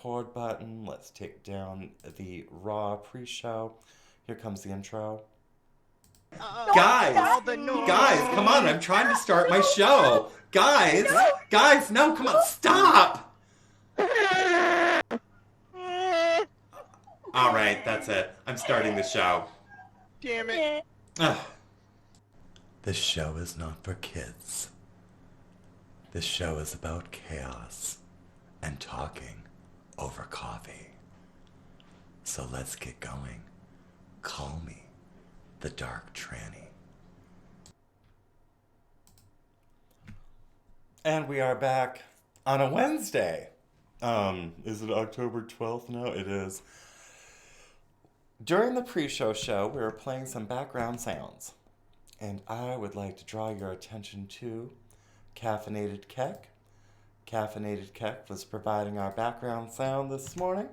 record button. Let's take down the Raw pre-show. Here comes the intro. Guys! Guys, come on, I'm trying to start my show! Guys! Guys, no, come on, stop! Alright, that's it. I'm starting the show. Damn it. Ugh. This show is not for kids. This show is about chaos and talking over coffee. So let's get going. Call me the DarkTranny. And we are back on a Wednesday. Is it October 12th now? It is. During the pre-show show, we were playing some background sounds. And I would like to draw your attention to Caffeinated Keck. Caffeinated Keck was providing our background sound this morning.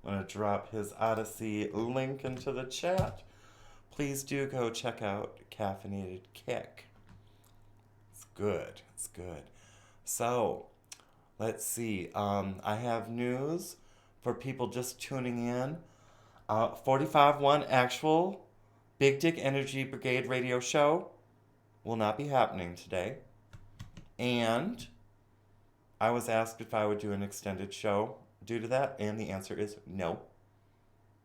I'm going to drop his Odysee link into the chat. Please do go check out Caffeinated Keck. It's good. It's good. So, let's see. I have news for people just tuning in. 45-1 actual Big Dick Energy Brigade radio show will not be happening today. And I was asked if I would do an extended show due to that, and the answer is no.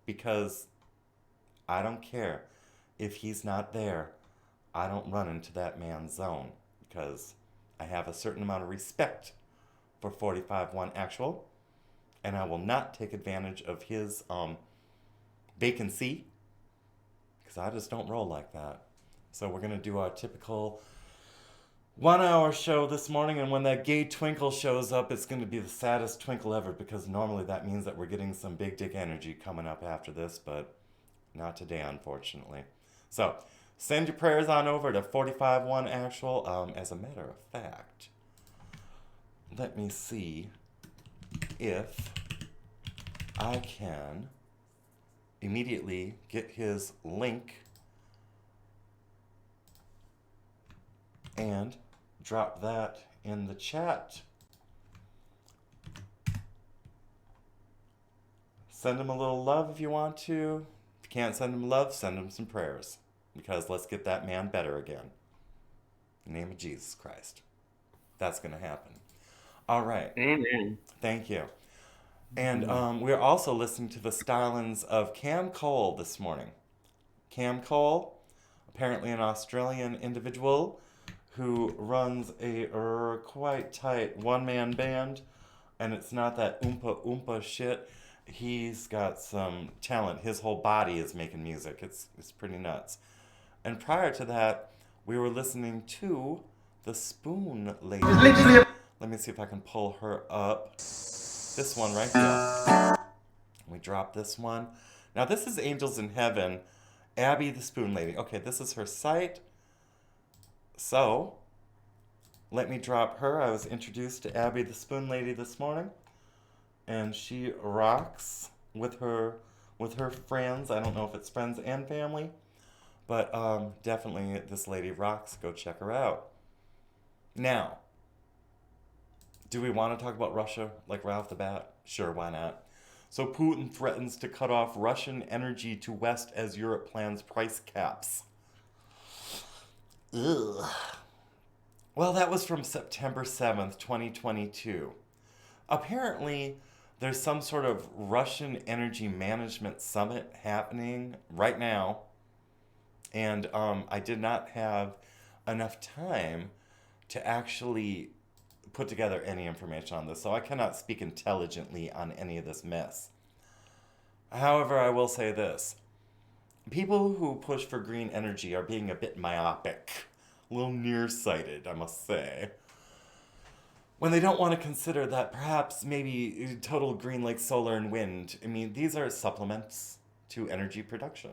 Because I don't care if he's not there. I don't run into that man's zone because I have a certain amount of respect for 45-1 actual, and I will not take advantage of his vacancy because I just don't roll like that. So we're going to do our typical 1 hour show this morning, and when that gay twinkle shows up, it's going to be the saddest twinkle ever because normally that means that we're getting some big dick energy coming up after this, but not today, unfortunately. So send your prayers on over to 45-1 actual. As a matter of fact, let me see if I can immediately get his link and drop that in the chat. Send him a little love if you want to. If you can't send him love, send him some prayers. Because let's get that man better again. In the name of Jesus Christ. That's going to happen. All right. Amen. Thank you. And we're also listening to the stylings of Cam Cole this morning. Cam Cole, apparently an Australian individual who runs a quite tight one-man band, and it's not that oompa oompa shit. He's got some talent. His whole body is making music. It's pretty nuts. And prior to that, we were listening to the Spoon Lady. Let me see if I can pull her up. This one right here. We drop this one. Now this is Angels in Heaven, Abby the Spoon Lady. Okay, this is her site. So, let me drop her. I was introduced to Abby the Spoon Lady this morning, and she rocks with her friends. I don't know if it's friends and family, but definitely this lady rocks. Go check her out. Now, do we want to talk about Russia like right off the bat? Sure, why not? So Putin threatens to cut off Russian energy to West as Europe plans price caps. Ugh. Well, that was from September 7th, 2022. Apparently, there's some sort of Russian energy management summit happening right now. And I did not have enough time to actually put together any information on this, so I cannot speak intelligently on any of this mess. However, I will say this. People who push for green energy are being a bit myopic, a little nearsighted, I must say, when they don't want to consider that perhaps maybe total green like solar and wind. I mean, these are supplements to energy production.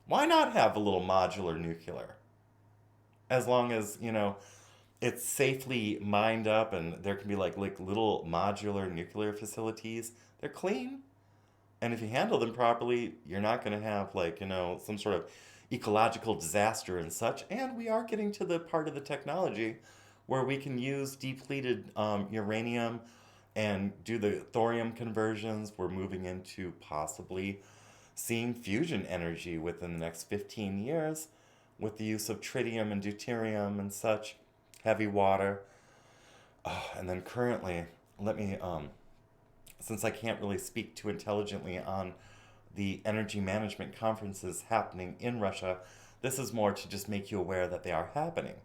Why not have a little modular nuclear? As long as, it's safely mined up and there can be like little modular nuclear facilities. They're clean. And if you handle them properly, you're not going to have some sort of ecological disaster and such. And we are getting to the part of the technology where we can use depleted uranium and do the thorium conversions. We're moving into possibly seeing fusion energy within the next 15 years with the use of tritium and deuterium and such, heavy water. Oh, and then currently, let me, since I can't really speak too intelligently on the energy management conferences happening in Russia, this is more to just make you aware that they are happening.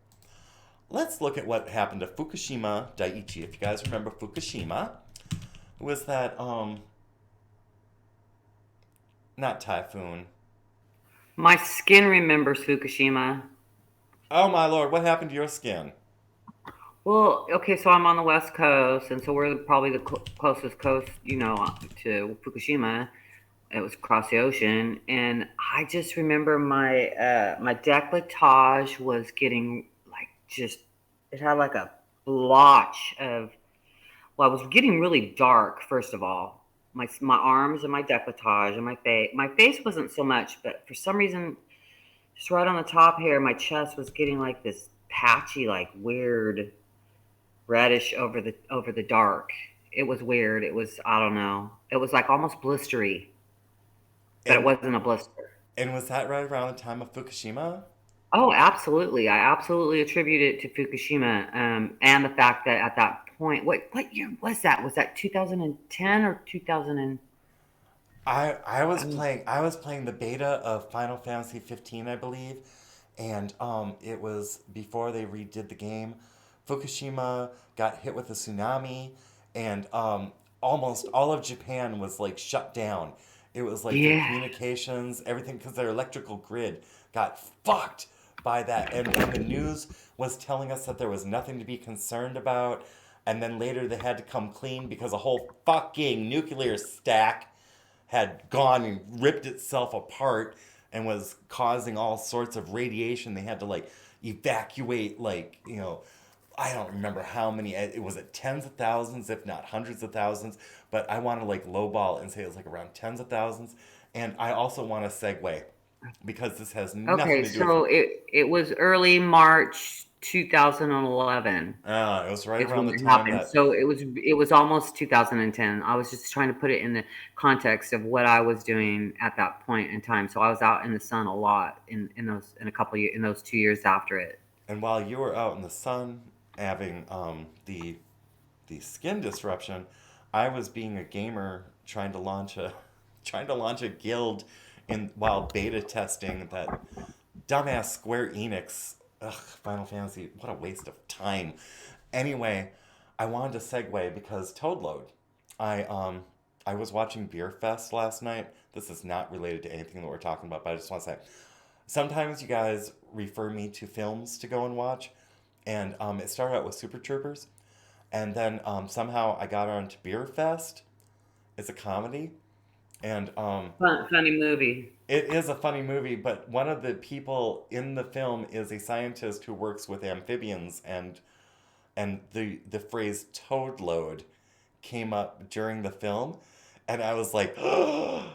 Let's look at what happened to Fukushima Daiichi. If you guys remember Fukushima, it was that not typhoon. My skin remembers Fukushima. Oh my lord, what happened to your skin? Well, okay, so I'm on the West Coast, and so we're probably the closest coast, to Fukushima. It was across the ocean, and I just remember my décolletage was getting like just it had like a blotch of well, it was getting really dark. First of all, my arms and my décolletage and my face. My face wasn't so much, but for some reason, just right on the top here, my chest was getting like this patchy, like weird reddish over the dark. It was weird. It was I don't know. It was like almost blistery, but it And wasn't a blister. and was that right around the time of Fukushima? Oh, absolutely. I absolutely attribute it to Fukushima, and the fact that at that point, what year was that? Was that 2010 or 2000? I was playing the beta of Final Fantasy 15, I believe, and it was before they redid the game. Fukushima got hit with a tsunami, and almost all of Japan was like shut down. It was like their Yeah, communications, everything, because their electrical grid got fucked by that. And the news was telling us that there was nothing to be concerned about. And then later they had to come clean because a whole fucking nuclear stack had gone and ripped itself apart and was causing all sorts of radiation. They had to like evacuate, like, I don't remember how many. It was at tens of thousands, if not hundreds of thousands. But I want to like lowball and say it was like around tens of thousands. And I also want to segue because this has nothing okay, to do with. so it was early March 2011 It was right is around when the it time happened. that. So it was almost 2010. I was just trying to put it in the context of what I was doing at that point in time. So I was out in the sun a lot in those 2 years after it. And while you were out in the sun having the skin disruption, I was being a gamer trying to launch a trying to launch a guild in while beta testing that dumbass Square Enix. Ugh, Final Fantasy, what a waste of time. Anyway, I wanted to segue because Toadload. I was watching Beer Fest last night. This is not related to anything that we're talking about, but I just want to say sometimes you guys refer me to films to go and watch, and it started out with Super Troopers, and then somehow I got onto Beer Fest. It's a comedy, and Funny movie. it is a funny movie. But one of the people in the film is a scientist who works with amphibians, and the phrase "toad load" came up during the film, and I was like, I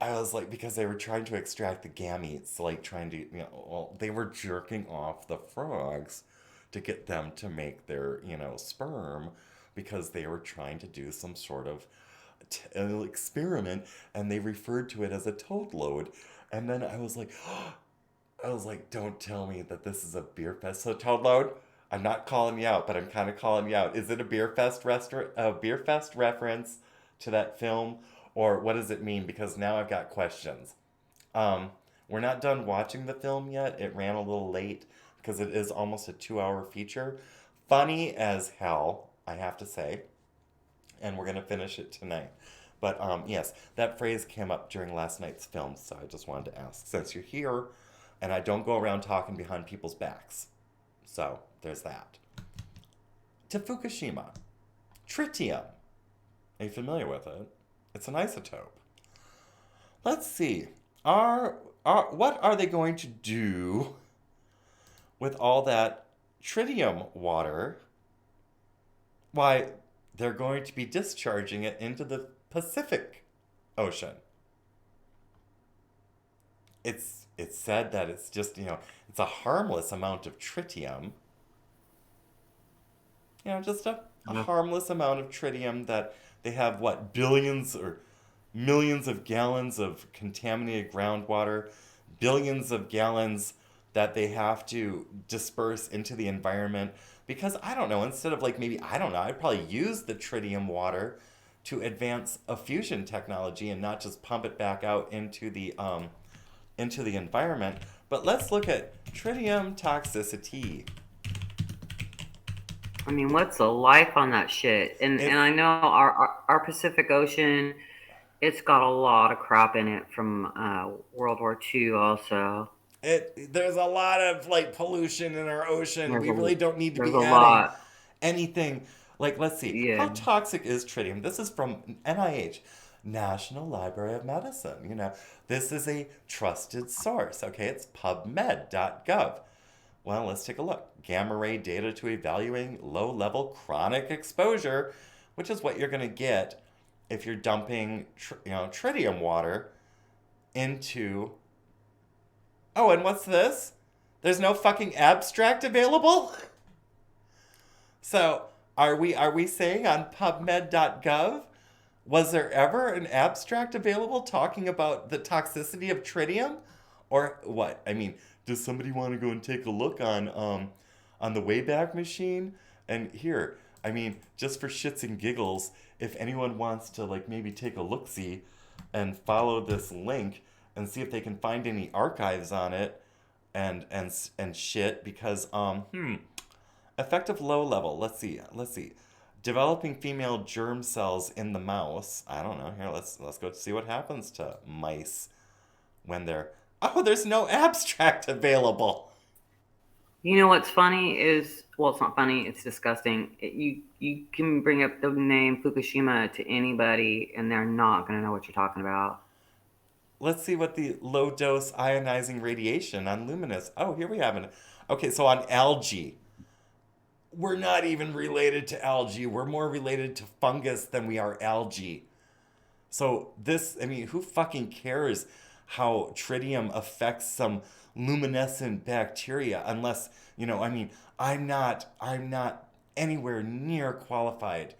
was like, because they were trying to extract the gametes, like trying to, well, they were jerking off the frogs to get them to make their, sperm because they were trying to do some sort of experiment and they referred to it as a toad load. And then I was like, don't tell me that this is a beer fest. So toad load, I'm not calling you out, but I'm kind of calling you out. Is it a beer fest reference to that film, or what does it mean? Because now I've got questions. Um, we're not done watching the film yet. It ran a little late because it is almost a 2 hour feature. Funny as hell, I have to say, and we're gonna finish it tonight. But yes, that phrase came up during last night's film, so I just wanted to ask since you're here, and I don't go around talking behind people's backs. So there's that. To Fukushima, tritium. Are you familiar with it? It's an isotope. Let's see. What are they going to do with all that tritium water? Why, they're going to be discharging it into the Pacific Ocean. It's said that it's just, it's a harmless amount of tritium. Just a Yeah. harmless amount of tritium that they have, what, billions or millions of gallons of contaminated groundwater, billions of gallons that they have to disperse into the environment. Because I don't know, instead of like maybe, I don't know, I'd probably use the tritium water to advance a fusion technology and not just pump it back out into the environment. But let's look at tritium toxicity. I mean, what's the life on that shit? And It's I know our Pacific Ocean, it's got a lot of crap in it from World War II. Also, there's a lot of like pollution in our ocean. there's We a really don't need to there's be a adding lot. anything. Like, let's see, Yeah. how toxic is tritium? This is from NIH, National Library of Medicine. This is a trusted source. Okay, it's pubmed.gov. Well, let's take a look. Gamma ray data to evaluating low level chronic exposure, which is what you're going to get if you're dumping tritium water into. Oh, and what's this? There's no fucking abstract available? So, are we saying on pubmed.gov, was there ever an abstract available talking about the toxicity of tritium? Or what? I mean, does somebody want to go and take a look on the Wayback Machine? And here, I mean, just for shits and giggles, if anyone wants to like maybe take a look-see and follow this link and see if they can find any archives on it and shit, because effective low level. Let's see. Developing female germ cells in the mouse. I don't know. Here, let's go see what happens to mice when they're. Oh, there's no abstract available. You know what's funny is, well, it's not funny. It's disgusting. You can bring up the name Fukushima to anybody, and they're not gonna know what you're talking about. Let's see what the low dose ionizing radiation on luminous. Oh, here we have it. Okay, so on algae. We're not even related to algae. We're more related to fungus than we are algae. So this, I mean, who fucking cares how tritium affects some luminescent bacteria unless, I mean, I'm not anywhere near qualified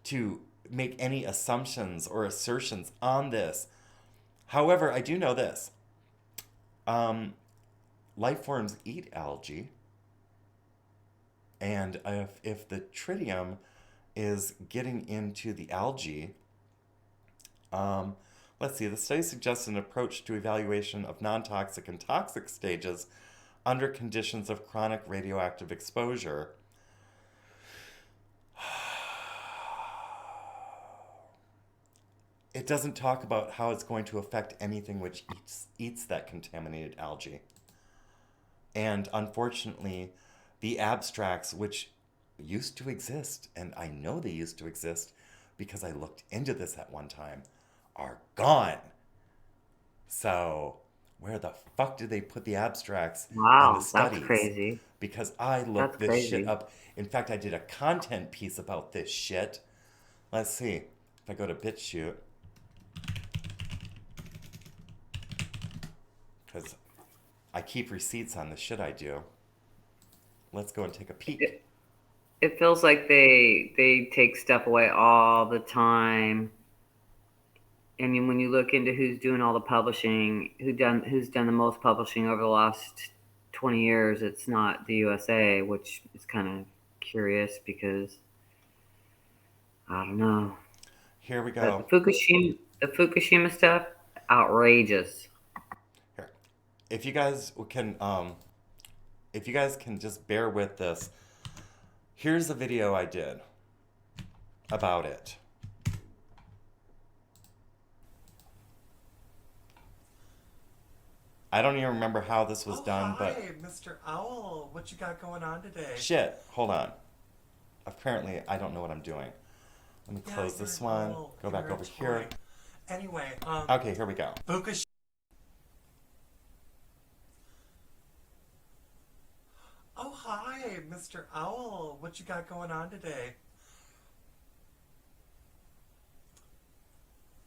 to make any assumptions or assertions on this. However, I do know this. Um, Life forms eat algae, and if the tritium is getting into the algae, um, let's see, the study suggests an approach to evaluation of non toxic and toxic stages under conditions of chronic radioactive exposure. It doesn't talk about how it's going to affect anything which eats that contaminated algae. And unfortunately, the abstracts, which used to exist, and I know they used to exist because I looked into this at one time, are gone. So, where the fuck did they put the abstracts and the Wow, that's studies? crazy. Because I That's looked this shit crazy. up. In fact, I did a content piece about this shit. Let's see. If I go to BitChute, because I keep receipts on the shit I do. Let's go and take a peek. It, it feels like they take stuff away all the time. And when you look into who's doing all the publishing, who's done the most publishing over the last 20 years, it's not the USA, which is kind of curious because I don't know. Here we But go. the Fukushima stuff, outrageous. Here. If you guys can just bear with this, here's a video I did about it. I don't even remember how this was done, hi, but Mr. Owl. What you got going on today? shit, hold on. Apparently, I don't know what I'm doing. Let me close you're this an one, owl. go back You're a over toy. here. Anyway, Okay, here we go. Fukushima. Oh, hi, Mr. Owl. What you got going on today?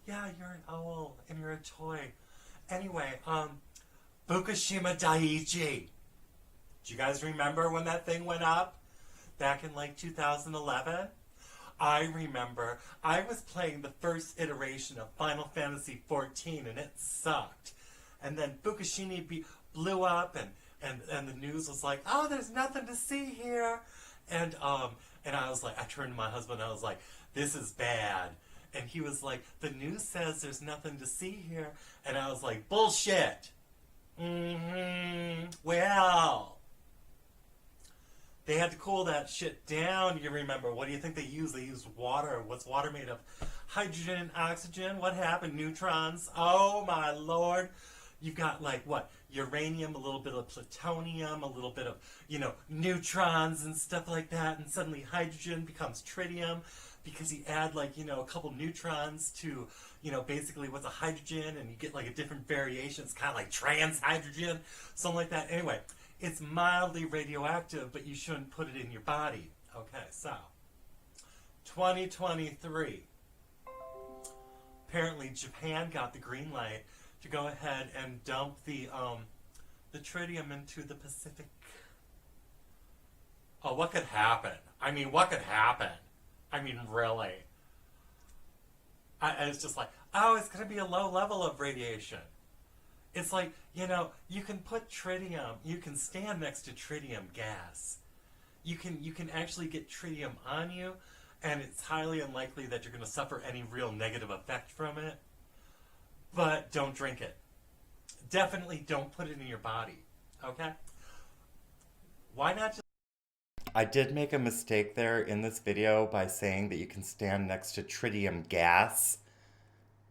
Yeah, you're an owl and you're a toy. Anyway, Fukushima Daiichi. Do you guys remember when that thing went up? Back in like 2011? I remember I was playing the first iteration of Final Fantasy XIV and it sucked. And then Fukushima blew up and the news was like, oh, there's nothing to see here. And I was like, I turned to my husband and I was like, this is bad. And he was like, the news says there's nothing to see here. And I was like, bullshit. Well, they had to cool that shit down, you remember. What do you think they used? They used water. What's water made of? Hydrogen and oxygen. What happened? Neutrons. Oh, my Lord. You've got, like, what? Uranium, a little bit of plutonium, a little bit of, neutrons and stuff like that. And suddenly hydrogen becomes tritium because you add, like, a couple neutrons to, basically what's a hydrogen, and you get, like, a different variation. It's kind of like trans hydrogen, something like that. Anyway, it's mildly radioactive, but you shouldn't put it in your body. Okay, so 2023. Apparently, Japan got the green light to go ahead and dump the tritium into the Pacific. Oh, what could happen? I mean, what could happen? I mean, really? It's just like, oh, it's going to be a low level of radiation. It's like, you can put tritium, you can stand next to tritium gas. You can actually get tritium on you, and it's highly unlikely that you're going to suffer any real negative effect from it. But don't drink it. Definitely don't put it in your body. Okay? Why not just... I did make a mistake there in this video by saying that you can stand next to tritium gas.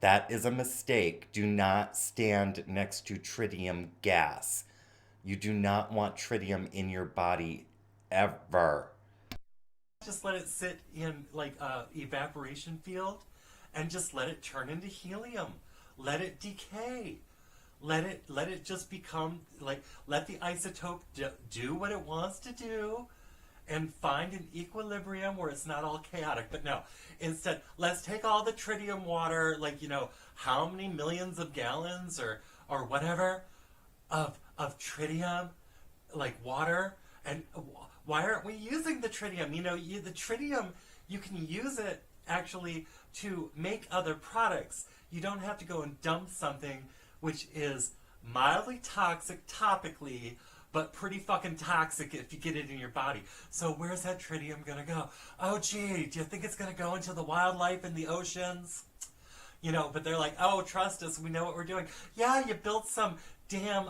That is a mistake. Do not stand next to tritium gas. You do not want tritium in your body ever. Just let it sit in like a evaporation field and just let it turn into helium. Let it decay. Let it just become like, let the isotope do what it wants to do and find an equilibrium where it's not all chaotic. But no, instead, let's take all the tritium water, like, how many millions of gallons or whatever of tritium, like water, and why aren't we using the tritium? The tritium, you can use it actually to make other products. You don't have to go and dump something which is mildly toxic topically, but pretty fucking toxic if you get it in your body. So where's that tritium gonna go? Oh, gee, do you think it's gonna go into the wildlife in the oceans? But they're like, oh, trust us, we know what we're doing. Yeah, you built some damn,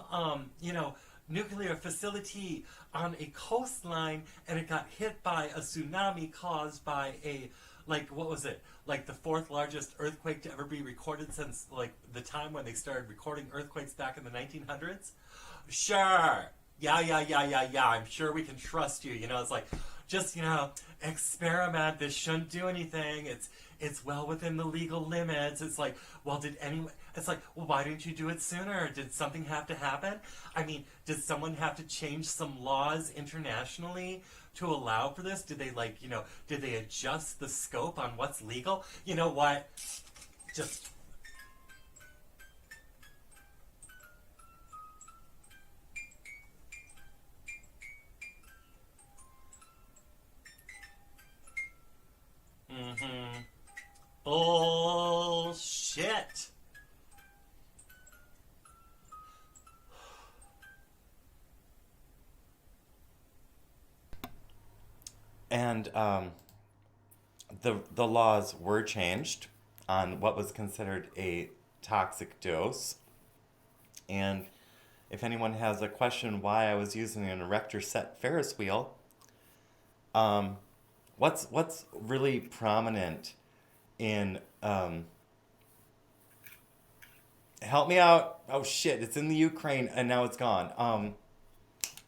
nuclear facility on a coastline, and it got hit by a tsunami caused by what was it? Like the fourth largest earthquake to ever be recorded since, like, the time when they started recording earthquakes back in the 1900s? Sure. Yeah. I'm sure we can trust you. It's like, just, experiment. This shouldn't do anything. It's well within the legal limits. It's like, well, why didn't you do it sooner? Did something have to happen? I mean, did someone have to change some laws internationally to allow for this? Did they did they adjust the scope on what's legal? You know what? Just... Bullshit. And the laws were changed on what was considered a toxic dose. And if anyone has a question why I was using an erector set Ferris wheel, what's really prominent in help me out. Oh shit, it's in the Ukraine and now it's gone.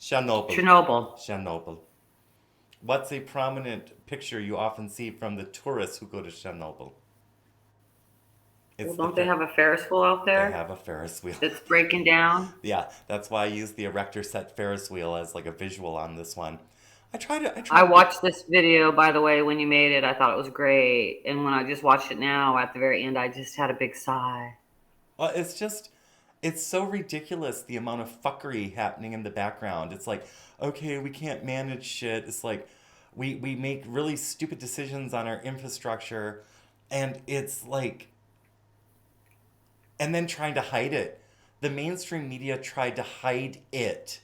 Chernobyl. What's a prominent picture you often see from the tourists who go to Chernobyl? Well, don't they have a Ferris wheel out there? They have a Ferris wheel. It's breaking down. Yeah, that's why I use the erector set Ferris wheel as like a visual on this one. I watched this video, by the way, when you made it. I thought it was great. And when I just watched it now, at the very end, I just had a big sigh. Well, it's so ridiculous, the amount of fuckery happening in the background. It's like, okay, we can't manage shit. It's like, We make really stupid decisions on our infrastructure, and it's like, and then trying to hide it. The mainstream media tried to hide it,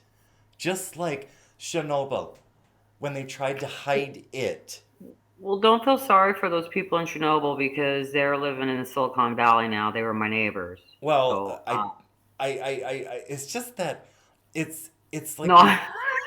just like Chernobyl, when they tried to hide it. Well, don't feel sorry for those people in Chernobyl because they're living in the Silicon Valley now. They were my neighbors. Well, So, it's just that it's no, like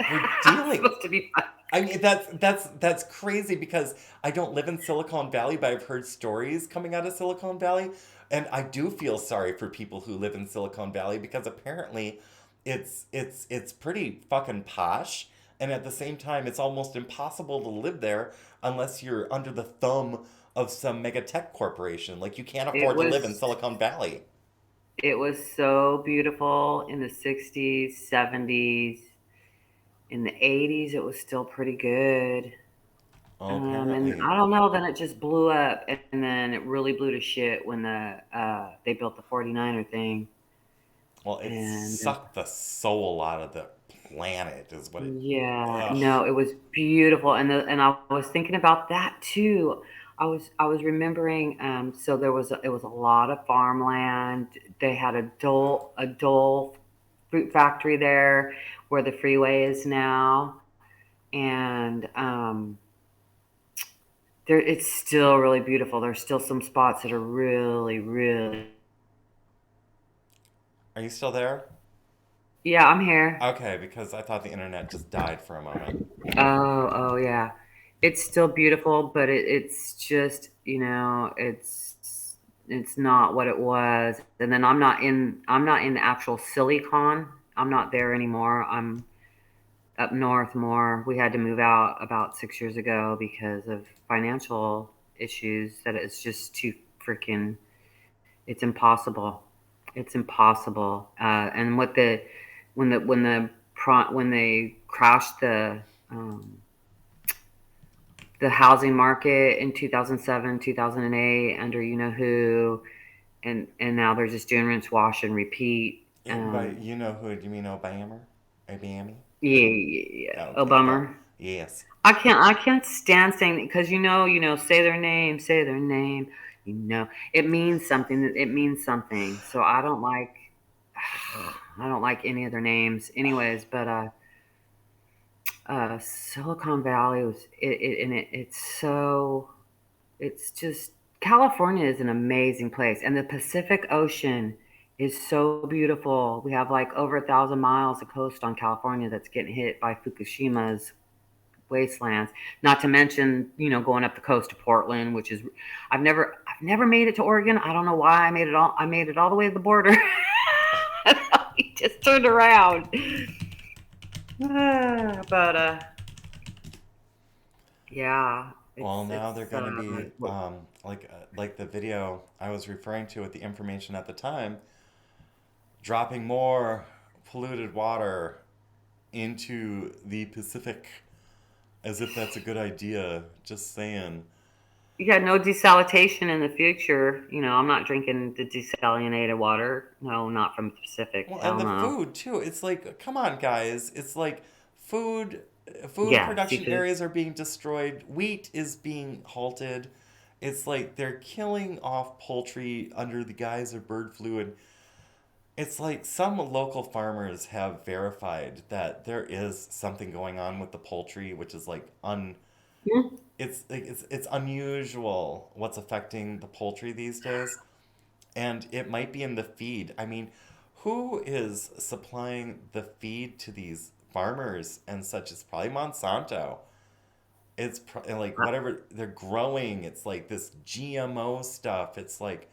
we're I'm dealing. supposed to be fun. I mean, that's crazy because I don't live in Silicon Valley, but I've heard stories coming out of Silicon Valley, and I do feel sorry for people who live in Silicon Valley because apparently it's pretty fucking posh, and at the same time it's almost impossible to live there unless you're under the thumb of some mega tech corporation. Like you can't It afford to live in was Silicon Valley. it was so beautiful in the 60s, 70s. In the 80s, it was still pretty good. Oh, And apparently. I don't know, then it just blew up, and then it really blew to shit when they built the 49er thing. Well, it And sucked the soul out of the planet, is what it. yeah, Ugh. no, it was beautiful, and I was thinking about that too. I was remembering. So it was a lot of farmland. They had a Dole fruit factory there, where the freeway is now, and there it's still really beautiful. There's still some spots that are really, really. Are you still there? Yeah, I'm here. Okay, because I thought the internet just died for a moment. Oh, yeah. It's still beautiful, but it's just, it's not what it was. And then I'm not in the actual Silicon. I'm not there anymore. I'm up north more. We had to move out about 6 years ago because of financial issues that it's just too freaking, it's impossible. It's impossible. And when they crashed the housing market in 2007, 2008 under you know who, and now they're just doing rinse, wash, and repeat. By you know who? Do you mean Obama? Obama? Yeah, yeah, yeah. Oh, Okay, well, bummer. yes. I can't stand saying because say their name, say their name. It means something. It means something. So I don't like any of their names, anyways. But Silicon Valley was it's just California is an amazing place, and the Pacific Ocean is so beautiful. We have like over 1,000 miles of coast on California that's getting hit by Fukushima's wastelands. Not to mention, going up the coast to Portland, which is I've never made it to Oregon. I don't know why I made it all the way to the border. We just turned around. But yeah, Well, now they're it's going to be like the video I was referring to with the information at the time, dropping more polluted water into the Pacific, as if that's a good idea. Just saying. yeah, no desalination in the future. I'm not drinking the desalinated water. No, not from the Pacific. Well, and Hell the no. food too. It's like, come on, guys. It's like food food Yeah, production seafood. areas are being destroyed. Wheat is being halted. It's like they're killing off poultry under the guise of bird flu, and it's like some local farmers have verified that there is something going on with the poultry, which is like Hmm? it's unusual what's affecting the poultry these days, and it might be in the feed. I mean, who is supplying the feed to these farmers and such? It's probably Monsanto. Like whatever they're growing. It's like this GMO stuff. It's like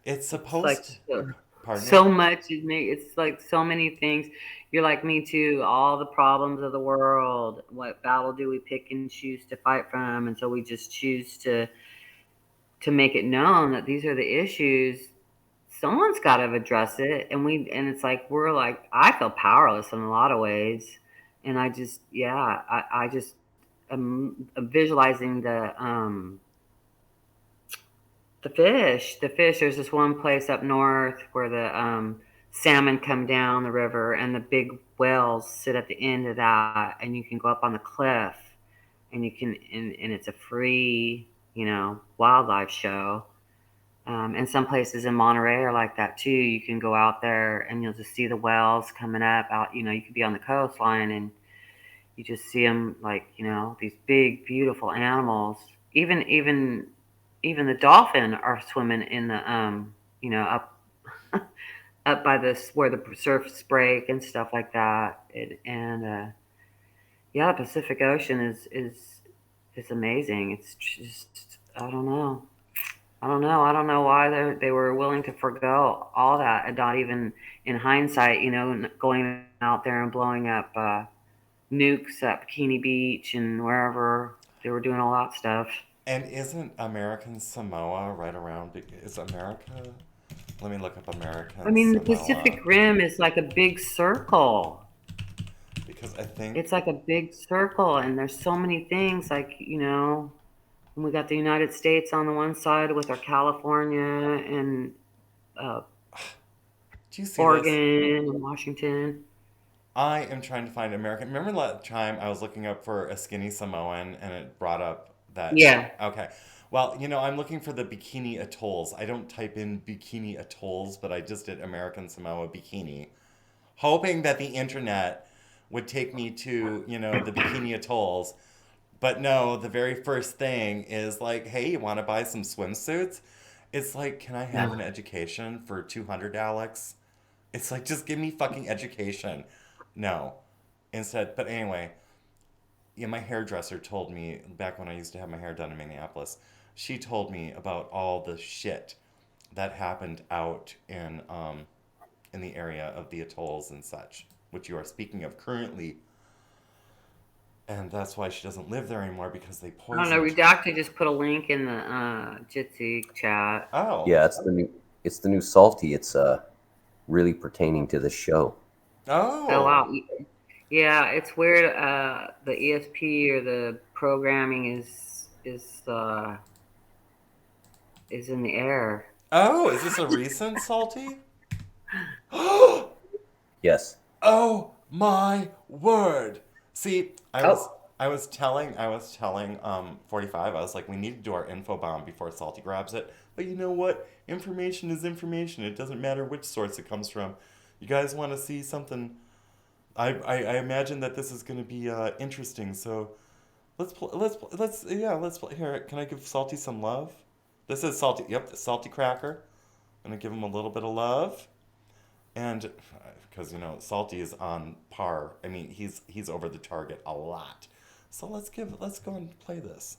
it's It's like supposed. Pardon me. so much is me. It's like so many things. You're like me too. All the problems of the world. What battle do we pick and choose to fight from? And so we just choose to make it known that these are the issues. Someone's got to address it, and it's like we're like I feel powerless in a lot of ways, and I just yeah I just am visualizing the fish. The fish. There's this one place up north where the salmon come down the river, and the big whales sit at the end of that, and you can go up on the cliff, and you can, and it's a free, wildlife show. And some places in Monterey are like that too. You can go out there and you'll just see the whales coming up out. You could be on the coastline and you just see them like, these big, beautiful animals. Even the dolphin are swimming in the, up up by this where the surfs break and stuff like that. Yeah, the Pacific Ocean is amazing. It's just, I don't know. I don't know why they were willing to forgo all that, and not even in hindsight, going out there and blowing up nukes at Bikini Beach and wherever they were doing all that stuff. And isn't American Samoa right around? Is America? Let me look up I American mean, the Samoa. Pacific Rim is like a big circle. Because I think It's like a big circle, and there's so many things, like, and we got the United States on the one side with our California and uh, do you see Oregon this? and Washington. I am trying to find American. Remember that time I was looking up for a skinny Samoan and it brought up that. Yeah. Okay. Well, I'm looking for the Bikini Atolls. I don't type in Bikini Atolls, but I just did American Samoa Bikini, hoping that the internet would take me to, the Bikini Atolls. But no, the very first thing is like, hey, you want to buy some swimsuits? It's like, can I have an education for 200, Alex? It's like, just give me fucking education. No. Instead, but anyway, yeah, my hairdresser told me back when I used to have my hair done in Minneapolis, she told me about all the shit that happened out in the area of the atolls and such, which you are speaking of currently. And that's why she doesn't live there anymore, because they I don't know. poisoned. Redacted just put a link in the Jitsi chat. Oh. Yeah, it's the new Salty. It's really pertaining to the show. Oh Oh. wow. Yeah, it's weird. The ESP or the programming is in the air. Oh, is this a recent Salty? Yes. Oh my word! See, I was telling 45. I was like, we need to do our info bomb before Salty grabs it. But you know what? Information is information. It doesn't matter which source it comes from. You guys want to see something? I imagine that this is going to be interesting. So let's play here. Can I give Salty some love? This is Salty. Yep, Salty Cracker. I'm gonna give him a little bit of love, and because Salty is on par. I mean, he's over the target a lot. So let's go and play this.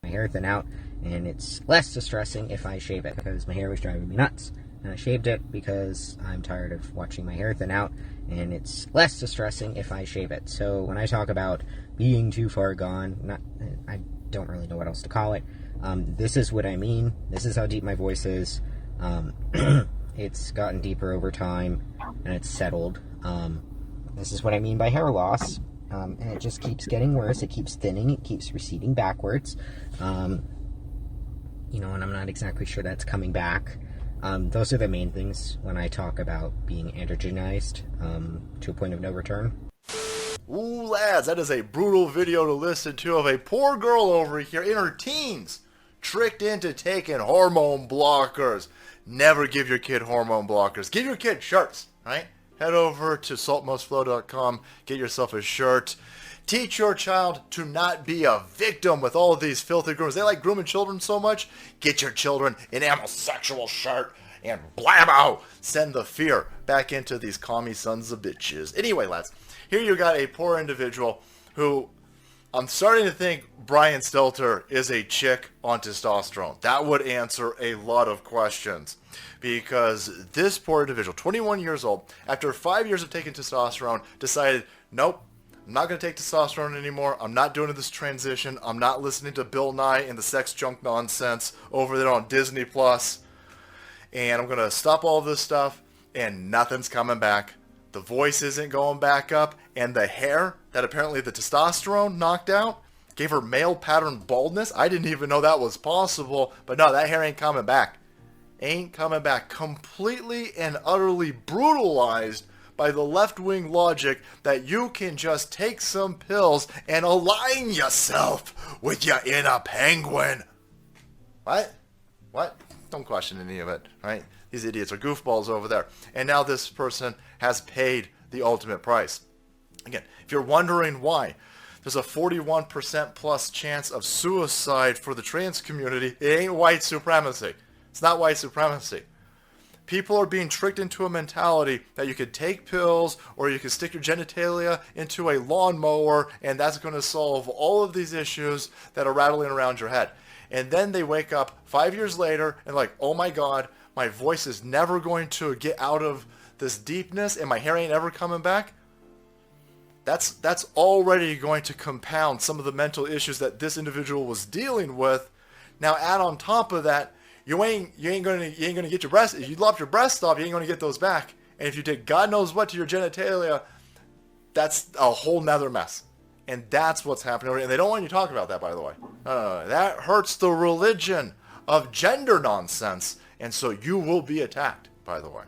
My hair thin out, and it's less distressing if I shave it, because my hair was driving me nuts. And I shaved it because I'm tired of watching my hair thin out, and it's less distressing if I shave it. So when I talk about being too far gone, I don't really know what else to call it. This is what I mean. This is how deep my voice is. It's gotten deeper over time, and it's settled. This is what I mean by hair loss. And it just keeps getting worse. It keeps thinning. It keeps receding backwards. And I'm not exactly sure that's coming back. Those are the main things when I talk about being androgenized to a point of no return. Ooh, lads, that is a brutal video to listen to of a poor girl over here in her teens, tricked into taking hormone blockers. Never give your kid hormone blockers. Give your kid shirts, right? Head over to saltmustflow.com, get yourself a shirt. Teach your child to not be a victim with all of these filthy groomers. They like grooming children so much. Get your children an homosexual shirt and blammo! Send the fear back into these commie sons of bitches. Anyway, lads, here you got a poor individual who I'm starting to think Brian Stelter is a chick on testosterone. That would answer a lot of questions. Because this poor individual, 21 years old, after 5 years of taking testosterone, decided, nope, I'm not going to take testosterone anymore. I'm not doing this transition. I'm not listening to Bill Nye and the sex junk nonsense over there on Disney Plus. And I'm going to stop all this stuff, and nothing's coming back. The voice isn't going back up, and the hair that apparently the testosterone knocked out gave her male pattern baldness. I didn't even know that was possible, but no, that hair ain't coming back. ain't coming back. Completely and utterly brutalized by the left-wing logic that you can just take some pills and align yourself with your inner penguin. What? What? Don't question any of it, right? These idiots are goofballs over there. And now this person has paid the ultimate price. Again, if you're wondering why, there's a 41% plus chance of suicide for the trans community. It ain't white supremacy. It's not white supremacy. People are being tricked into a mentality that you could take pills or you could stick your genitalia into a lawnmower and that's going to solve all of these issues that are rattling around your head. And then they wake up 5 years later and like, oh my God, my voice is never going to get out of this deepness and my hair ain't ever coming back. That's already going to compound some of the mental issues that this individual was dealing with. Now add on top of that, you ain't gonna get your breast. If you lop your breasts off, you ain't gonna get those back. And if you did God knows what to your genitalia, that's a whole nother mess. And that's what's happening. And they don't want you talking about that, by the way. That hurts the religion of gender nonsense. And so you will be attacked, by the way.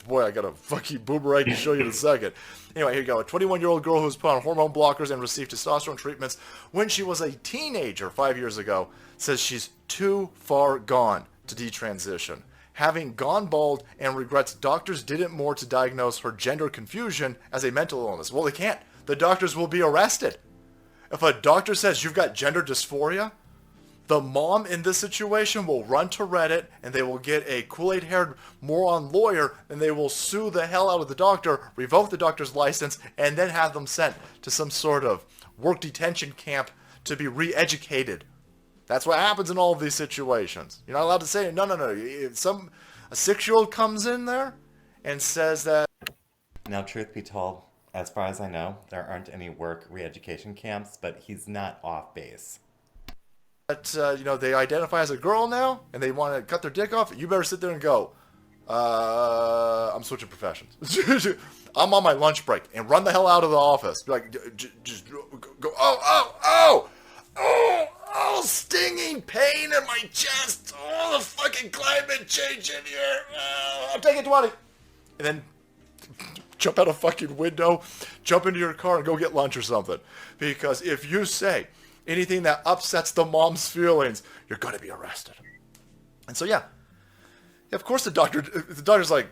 Boy, I got a fucking boomerang to show you in a second. Anyway, here you go. A 21-year-old girl who was put on hormone blockers and received testosterone treatments when she was a teenager 5 years ago says she's too far gone to detransition. Having gone bald and regrets doctors didn't more to diagnose her gender confusion as a mental illness. Well, they can't. The doctors will be arrested. If a doctor says you've got gender dysphoria, the mom in this situation will run to Reddit and they will get a Kool-Aid haired moron lawyer and they will sue the hell out of the doctor, revoke the doctor's license, and then have them sent to some sort of work detention camp to be re-educated. That's what happens in all of these situations. You're not allowed to say, no. A 6-year-old comes in there and says that. Now, truth be told, as far as I know, there aren't any work re-education camps, but he's not off base. That they identify as a girl now and they want to cut their dick off, you better sit there and go, I'm switching professions. I'm on my lunch break and run the hell out of the office. Be like, just go, stinging pain in my chest. Oh, the fucking climate change in here. I'm taking 20. And then jump out a fucking window, jump into your car and go get lunch or something. Because if you say anything that upsets the mom's feelings, you're going to be arrested. And so, yeah, of course the doctor's like,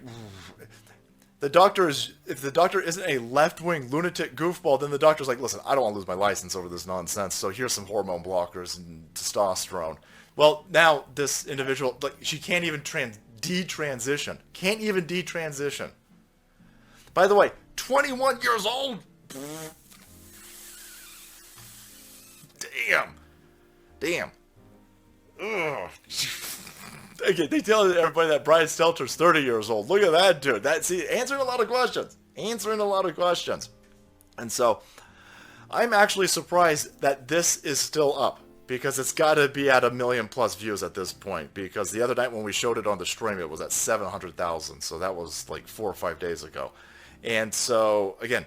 if the doctor isn't a left-wing lunatic goofball, then the doctor's like, listen, I don't want to lose my license over this nonsense, so here's some hormone blockers and testosterone. Well, now this individual, like, she can't even detransition. Can't even detransition. By the way, 21 years old. Damn. Ugh. Okay, they tell everybody that Brian Stelter's 30 years old. Look at that dude. Answering a lot of questions. And so, I'm actually surprised that this is still up. Because it's got to be at 1 million plus views at this point. Because the other night when we showed it on the stream, it was at 700,000. So that was like 4 or 5 days ago. And so, again,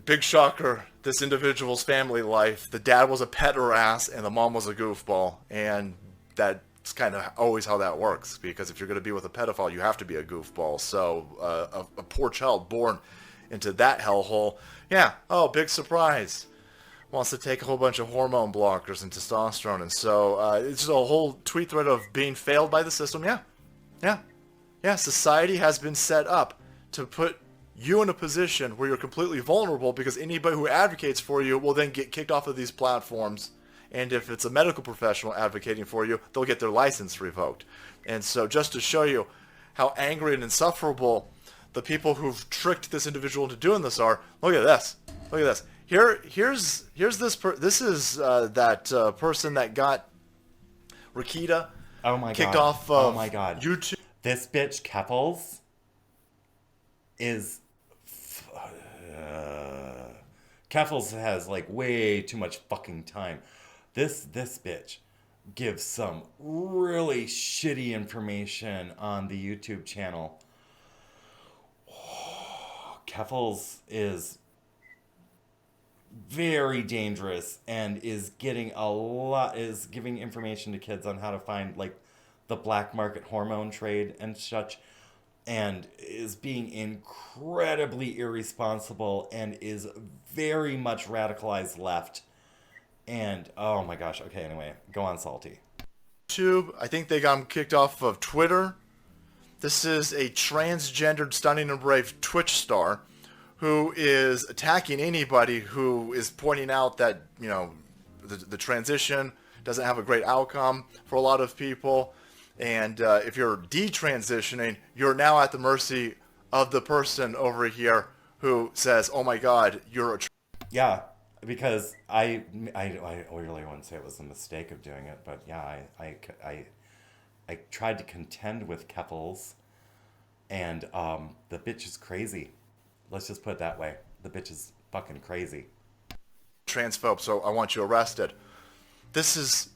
big shocker, this individual's family life. The dad was a pederast and the mom was a goofball. And that's kind of always how that works. Because if you're going to be with a pedophile, you have to be a goofball. So a poor child born into that hellhole, yeah, big surprise. Wants to take a whole bunch of hormone blockers and testosterone. And so it's just a whole tweet thread of being failed by the system. Yeah, society has been set up to put you in a position where you're completely vulnerable because anybody who advocates for you will then get kicked off of these platforms. And if it's a medical professional advocating for you, they'll get their license revoked. And so just to show you how angry and insufferable the people who've tricked this individual into doing this are, look at this. Here's this. This is that person that got Rakita kicked off of YouTube. This bitch Keffels is Keffels has like way too much fucking time. This bitch gives some really shitty information on the YouTube channel. Keffels is very dangerous and is giving information to kids on how to find like the black market hormone trade and such, and is being incredibly irresponsible and is very much radicalized left. And oh my gosh, okay, anyway, go on, Salty. YouTube, I think they got him kicked off of Twitter. This is a transgendered, stunning and brave Twitch star who is attacking anybody who is pointing out that, you know, the transition doesn't have a great outcome for a lot of people. And if you're detransitioning, you're now at the mercy of the person over here who says, oh my God, you're a... Yeah, because I really wouldn't say it was a mistake of doing it, but yeah, I tried to contend with Keffels, and the bitch is crazy. Let's just put it that way. The bitch is fucking crazy. transphobe, so I want you arrested. This is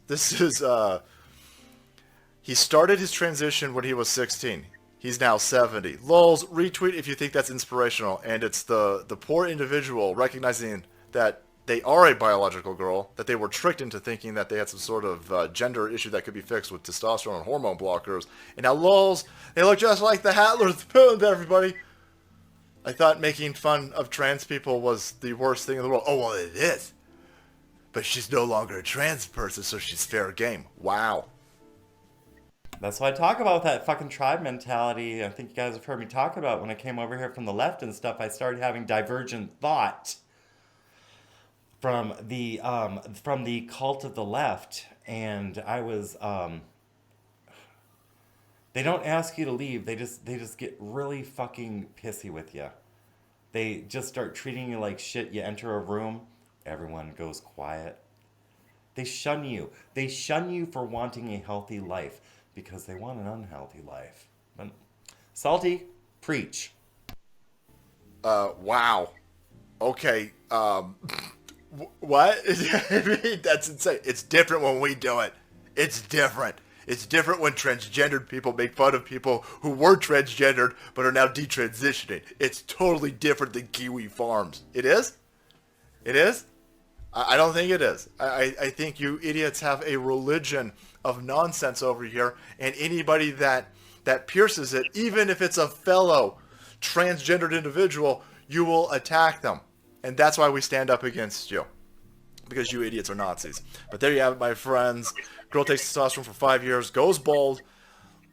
he started his transition when he was 16. He's now 70. Lols, retweet if you think that's inspirational. And it's the poor individual recognizing that they are a biological girl, that they were tricked into thinking that they had some sort of gender issue that could be fixed with testosterone and hormone blockers. And now lols, they look just like the Hatlers. Everybody. I thought making fun of trans people was the worst thing in the world. Oh, well, it is. But she's no longer a trans person, so she's fair game. Wow. That's what I talk about with that fucking tribe mentality. I think you guys have heard me talk about when I came over here from the left and stuff. I started having divergent thought from the cult of the left, and I was they don't ask you to leave. They just get really fucking pissy with you. They just start treating you like shit. You enter a room, everyone goes quiet. They shun you. They shun you for wanting a healthy life because they want an unhealthy life. But Salty, preach. Wow. Okay. What? I mean, that's insane. It's different when we do it. It's different. It's different when transgendered people make fun of people who were transgendered but are now detransitioning. It's totally different than Kiwi Farms. It is? It is? I don't think it is. I think you idiots have a religion of nonsense over here, and anybody that pierces it, even if it's a fellow transgendered individual, you will attack them. And that's why we stand up against you. Because you idiots are Nazis. But there you have it, my friends. Girl takes testosterone for 5 years, goes bald,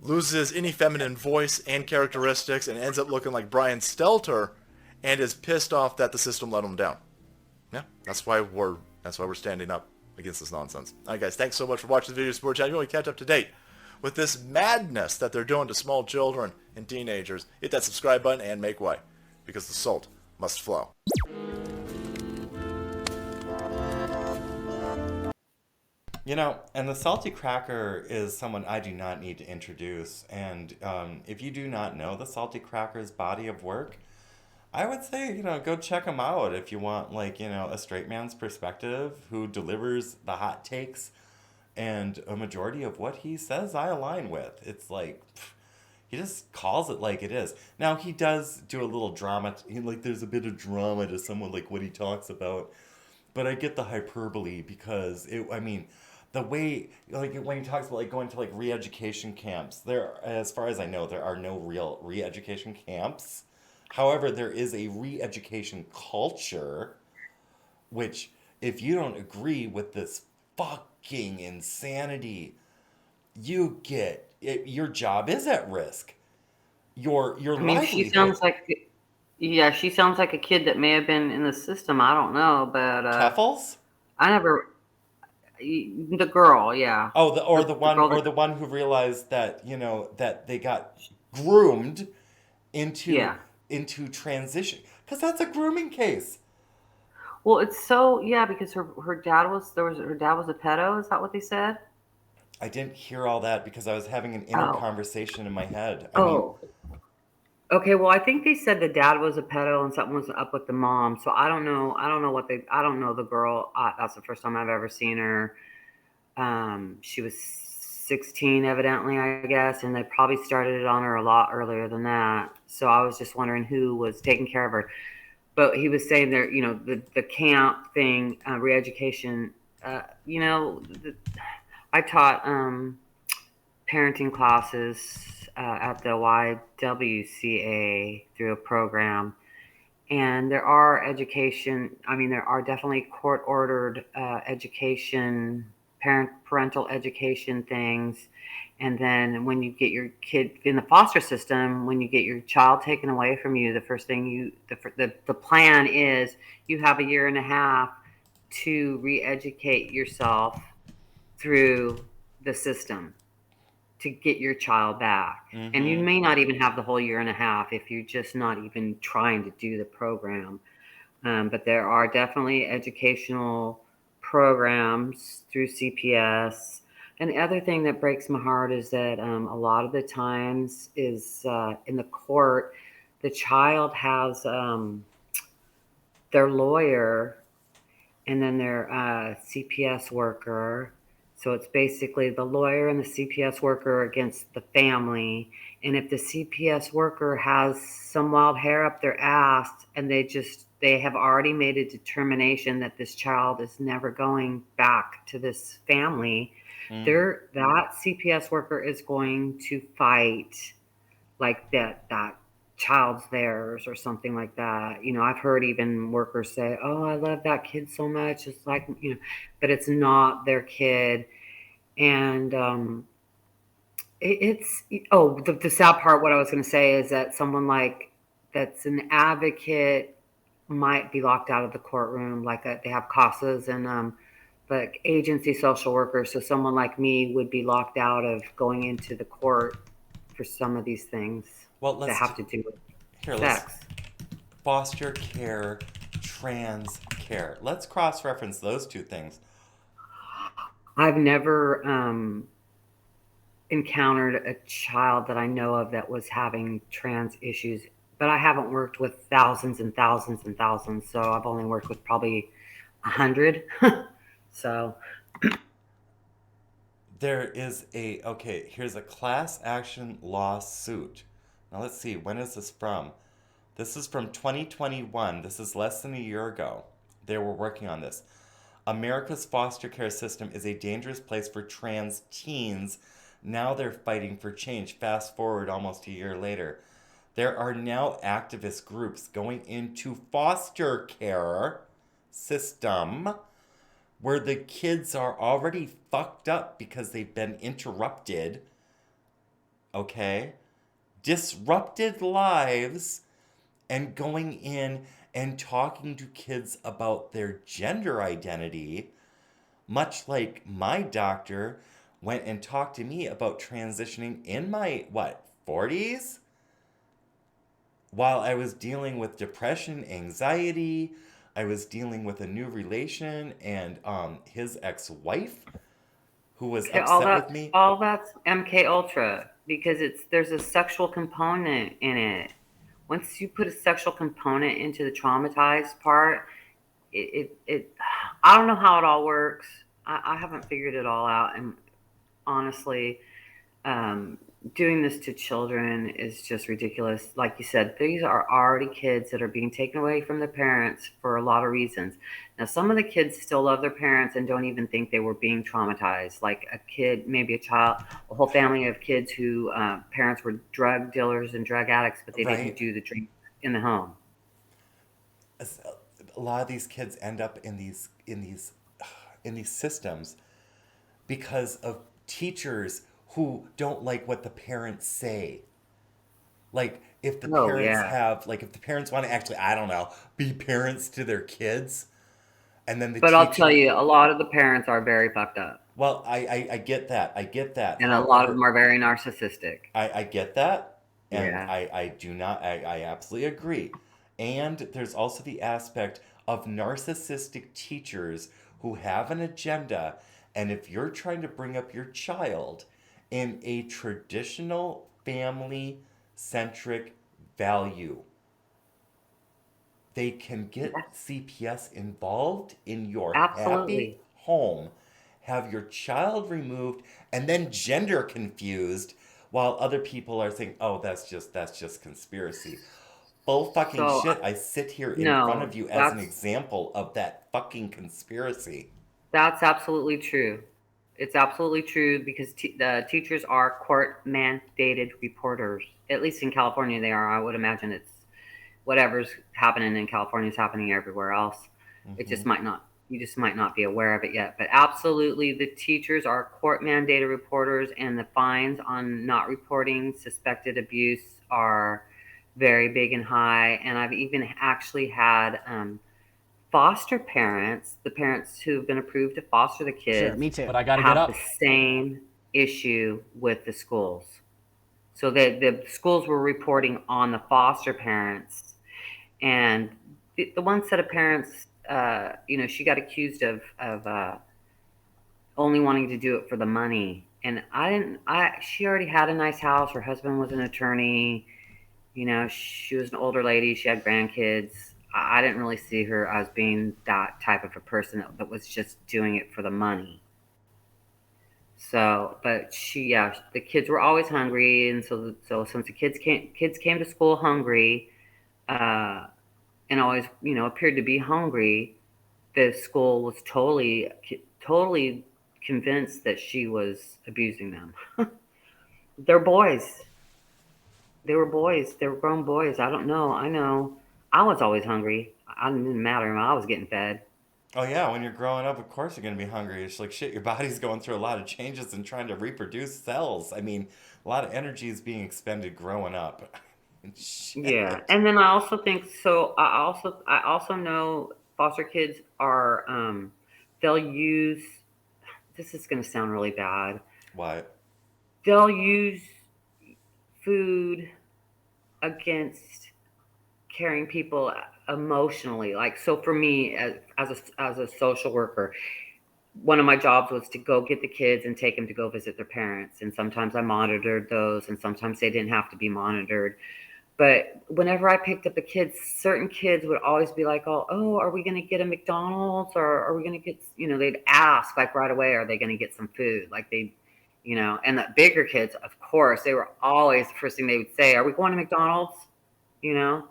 loses any feminine voice and characteristics, and ends up looking like Brian Stelter, and is pissed off that the system let him down. Yeah, that's why we're standing up against this nonsense. All right, guys, thanks so much for watching the video support channel. If you want to catch up to date with this madness that they're doing to small children and teenagers, hit that subscribe button and make way, because the salt must flow. You know, and the Salty Cracker is someone I do not need to introduce. And if you do not know the Salty Cracker's body of work, I would say, you know, go check him out if you want, like, you know, a straight man's perspective who delivers the hot takes. And a majority of what he says I align with. It's like, he just calls it like it is. Now, he does do a little drama. There's a bit of drama to someone, like, what he talks about. But I get the hyperbole because, the way, like, when he talks about, like, going to, like, re-education camps, as far as I know, there are no real re-education camps. However, there is a re-education culture, which, if you don't agree with this fucking insanity, your job is at risk. Your livelihood. She sounds like, yeah, she sounds like a kid that may have been in the system. I don't know, but Keffels? The girl, yeah. Oh, the one who realized that, you know, that they got groomed into transition, because that's a grooming case. Well, it's so, yeah, because her dad was a pedo. Is that what they said? I didn't hear all that because I was having an inner conversation in my head. Okay. Well, I think they said the dad was a pedo and something was up with the mom. So I don't know. I don't know the girl. That's the first time I've ever seen her. She was 16, evidently, I guess, and they probably started it on her a lot earlier than that. So I was just wondering who was taking care of her. But he was saying there, you know, the camp thing, re-education, you know, I taught parenting classes at the YWCA through a program. And there are there are definitely court ordered education, parental education things. And then when you get your kid in the foster system, when you get your child taken away from you, the first thing the plan is you have a year and a half to re-educate yourself through the system to get your child back. And you Mm-hmm. may not even have the whole year and a half if you're just not even trying to do the program. But there are definitely educational programs through CPS. And the other thing that breaks my heart is that a lot of the times is in the court, the child has their lawyer and then their CPS worker. So it's basically the lawyer and the CPS worker against the family. And if the CPS worker has some wild hair up their ass and they have already made a determination that this child is never going back to this family, Mm. that CPS worker is going to fight like that child's theirs or something like that. I've heard even workers say, "Oh, I love that kid so much." It's like, but it's not their kid. And it's the sad part. What I was going to say is that someone that's an advocate might be locked out of the courtroom. Like they have CASAs and like agency social workers. So someone like me would be locked out of going into the court for some of these things Well, that have to do with let's sex. foster care, trans care. Let's cross-reference those two things. I've never encountered a child that I know of that was having trans issues, but I haven't worked with thousands and thousands and thousands. So I've only worked with probably 100. So here's a class action lawsuit. Now let's see, when is this from? This is from 2021. This is less than a year ago. They were working on this. America's foster care system is a dangerous place for trans teens. Now they're fighting for change. Fast forward almost a year later. There are now activist groups going into foster care system where the kids are already fucked up because they've been interrupted. Okay? Disrupted lives, and going in and talking to kids about their gender identity, much like my doctor went and talked to me about transitioning in my 40s, while I was dealing with depression, anxiety. I was dealing with a new relation and his ex-wife who was okay, upset with me. all that's MK Ultra because there's a sexual component in it. Once you put a sexual component into the traumatized part, it I don't know how it all works. I haven't figured it all out, and honestly, um, doing this to children is just ridiculous. Like you said, these are already kids that are being taken away from their parents for a lot of reasons. Now, some of the kids still love their parents and don't even think they were being traumatized. Like a kid, maybe a whole family of kids who parents were drug dealers and drug addicts, but they didn't Right? do the drink in the home. A lot of these kids end up in these systems because of teachers who don't like what the parents say. Like if the Oh parents yeah, have if the parents want to actually, I don't know, be parents to their kids, and then the but I'll tell teacher. you, a lot of the parents are very fucked up, Well, I get that. I get that. and a lot of them However, are very narcissistic. I get that, and Yeah. I do not, I absolutely agree. And there's also the aspect of narcissistic teachers who have an agenda, and if you're trying to bring up your child in a traditional family centric value, they can get Yes, CPS involved in your happy absolutely. home, have your child removed, and then gender confused, while other people are saying, "Oh, that's just conspiracy." Bull fucking So shit. I sit here in front no, of you as an that's example of that fucking conspiracy. that's absolutely true. It's absolutely true because the teachers are court mandated reporters. At least in California, they are. I would imagine it's whatever's happening in California is happening everywhere else. It just might not. You just might not be aware of it yet. But absolutely, the teachers are court mandated reporters, and the fines on not reporting suspected abuse are very big and high. And I've even actually had foster parents, the parents who've been approved to foster the kids, Sure, me too. But I got to get have up. the same issue with the schools. So the schools were reporting on the foster parents, and the one set of parents, she got accused of only wanting to do it for the money. And she already had a nice house. Her husband was an attorney. She was an older lady. She had grandkids. I didn't really see her as being that type of a person that was just doing it for the money. So, but the kids were always hungry, and so since the kids came to school hungry, and always appeared to be hungry, the school was totally convinced that she was abusing them. They're boys. They were boys. They were grown boys. I don't know. I know. I was always hungry. I didn't matter. I was getting fed. Oh yeah, when you're growing up, of course you're gonna be hungry. It's like shit, your body's going through a lot of changes and trying to reproduce cells. I mean, a lot of energy is being expended growing up. Yeah, Shit. and then I also think so. I also know foster kids are they'll use. This is going to sound really bad. What? They'll use food against caring people emotionally. Like, so for me, as a social worker, one of my jobs was to go get the kids and take them to go visit their parents. And sometimes I monitored those, and sometimes they didn't have to be monitored. But whenever I picked up the kids, certain kids would always be like, oh, are we going to get a McDonald's, or are we going to get, they'd ask like right away, are they going to get some food? Like and the bigger kids, of course, they were always the first thing they would say, are we going to McDonald's? You know?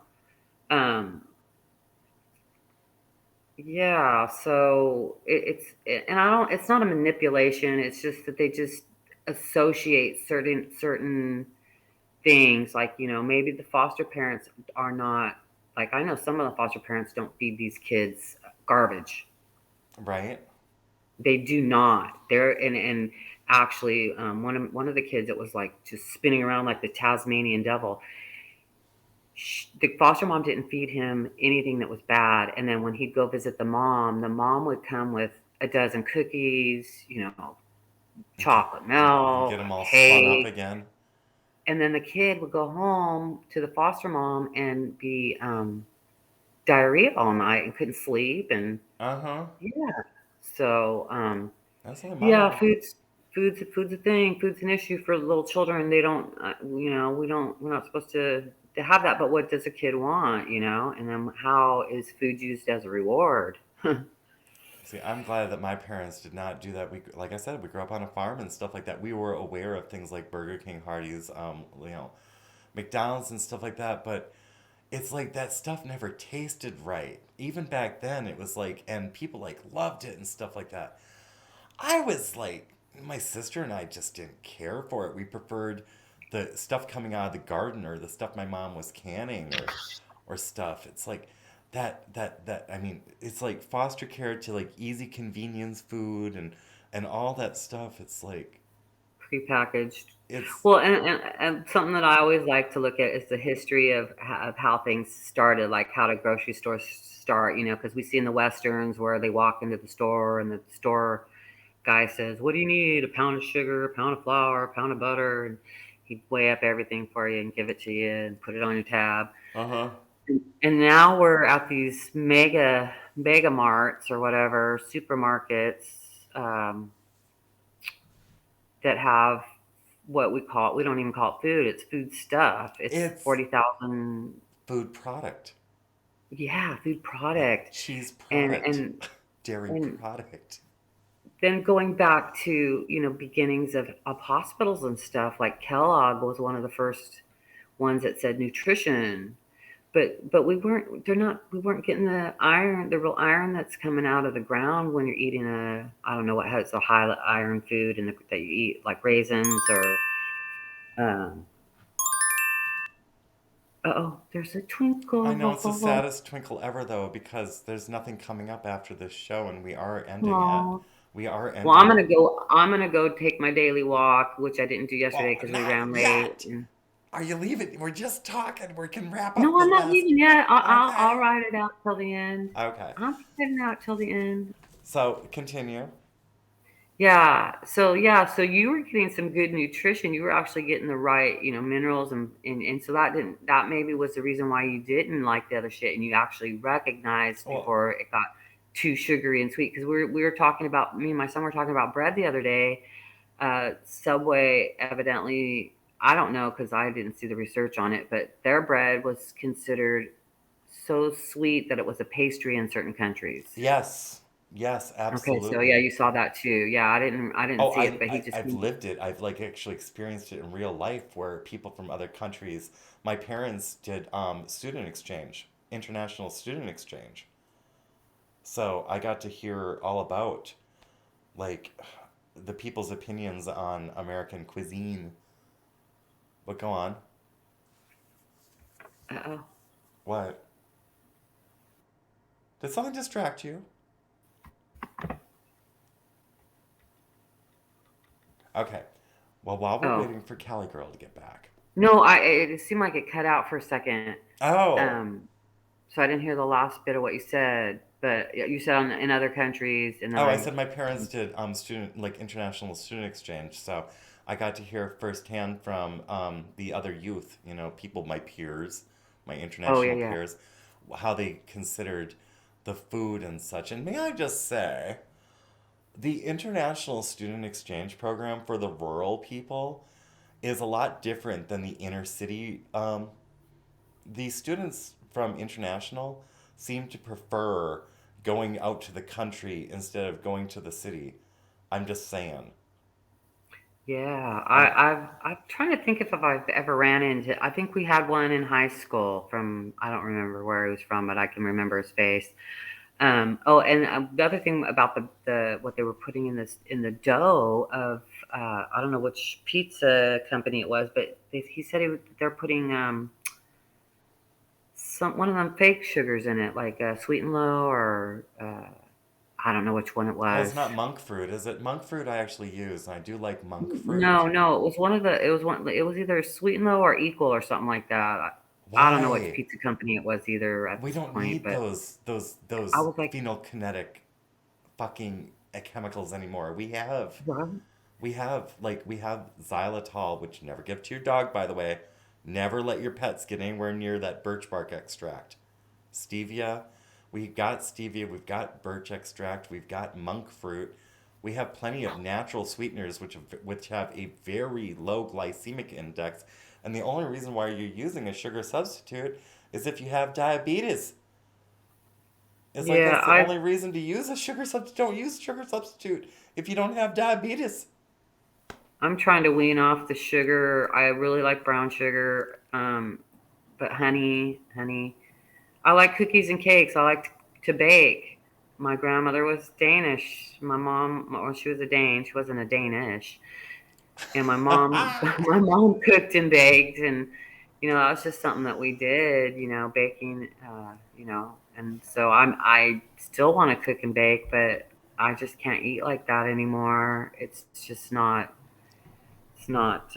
Yeah, so it's not a manipulation. It's just that they just associate certain things, like, maybe the foster parents are not, like, I know some of the foster parents don't feed these kids garbage. Right? They do not. They're and actually, one of the kids that was like just spinning around like the Tasmanian devil. The foster mom didn't feed him anything that was bad, and then when he'd go visit the mom would come with a dozen cookies, chocolate Get milk, them all spun up cake. again. And then the kid would go home to the foster mom and be diarrhea all night and couldn't sleep. And Uh-huh. yeah, so That's like yeah, mama. food's a thing. Food's an issue for little children. They don't, we're not supposed to have that. But what does a kid want? And then how is food used as a reward? See, I'm glad that my parents did not do that. Like I said, we grew up on a farm and stuff like that. We were aware of things like Burger King, Hardee's, McDonald's and stuff like that. But it's like that stuff never tasted right. Even back then, it was like, and people like loved it and stuff like that. I was like, my sister and I just didn't care for it. We preferred the stuff coming out of the garden or the stuff my mom was canning or stuff. It's like that I mean, it's like foster care to like easy convenience food and all that stuff. It's like Prepackaged. it's Well, and something that I always like to look at is the history of how things started, like how did grocery stores start, because we see in the Westerns where they walk into the store and the store guy says, what do you need? A pound of sugar, a pound of flour, a pound of butter. And he'd weigh up everything for you and give it to you and put it on your tab. uh-huh. And now we're at these mega marts or whatever, supermarkets, that have what we don't even call it food. It's food stuff. It's It's 40,000. food product. Yeah, food Like product. cheese And, product, and, dairy and product. then going back to, beginnings of hospitals and stuff, like Kellogg was one of the first ones that said nutrition. but we weren't getting the real iron that's coming out of the ground when you're eating I don't know what has a high iron food that you eat, like raisins or, um, there's a twinkle I of know a it's the heart. saddest twinkle ever, though, because there's nothing coming up after this show, and we are ending it. Aw. We are Well, ending. I'm gonna go take my daily walk, which I didn't do yesterday Well, because we not ran late. yet. Are you leaving? We're just talking. We can wrap up No, the I'm not last. leaving yet. I'll Okay. ride it out till the end. Okay. I'm riding out till the end. So continue. So you were getting some good nutrition. You were actually getting the right, minerals and so that maybe was the reason why you didn't like the other shit and you actually recognized Well, before it got too sugary and sweet. Because we were talking about me and my son were talking about bread the other day. Subway evidently, I don't know because I didn't see the research on it, but their bread was considered so sweet that it was a pastry in certain countries. yes. Yes, Okay, so yeah, absolutely. you saw that too. Yeah, I didn't Oh, see it, but he just I've lived it. I've like actually experienced it in real life where people from other countries, my parents did student exchange, international student exchange. So I got to hear all about like the people's opinions on American cuisine. But go on. uh-oh. What? Did something distract you? Okay. Well, while we're Oh. waiting for Cali Girl to get back. No, it seemed like it cut out for a second. Oh. Um, so I didn't hear the last bit of what you said, but yeah, you said in other countries, and then Oh, I said my parents did student like international student exchange, so I got to hear firsthand from the other youth, people, my peers, my oh yeah, international yeah. peers, how they considered the food and such. And may I just say, the international student exchange program for the rural people is a lot different than the inner city. The students from international seem to prefer going out to the country instead of going to the city. I'm just saying. Yeah, I'm I'm trying to think if I've ever ran into. I think we had one in high school from I don't remember where he was from, but I can remember his face. And the other thing about the what they were putting in the dough of I don't know which pizza company it was, but he said they're putting one of them fake sugars in it, like sweet and low, or I don't know which one it Oh, it's was. not monk fruit, is it? Monk fruit I actually use, and I do like monk fruit. No, no, it was one of the. It was one. It was either sweet and low or equal or something like that. I don't know which Why? pizza company it was either at We this don't point, need but I those was like, phenolkinetic fucking chemicals anymore. what? We have xylitol, which never give to your dog, by the way. Never let your pets get anywhere near that birch bark extract. Stevia, we've got birch extract, we've got monk fruit. We have plenty of natural sweeteners which have a very low glycemic index, and the only reason why you're using a sugar substitute is if you have diabetes. It's like Yeah, that's the only reason to use a sugar substitute. Don't use sugar substitute if you don't have diabetes. I'm trying to wean off the sugar. I really like brown sugar, but honey. I like cookies and cakes. I like to bake. My grandmother was Danish. My mom, well, she was a Dane. She wasn't a Danish. And my mom, my mom cooked and baked, and that was just something that we did. Baking. And so I still want to cook and bake, but I just can't eat like that anymore. It's just not. It's not.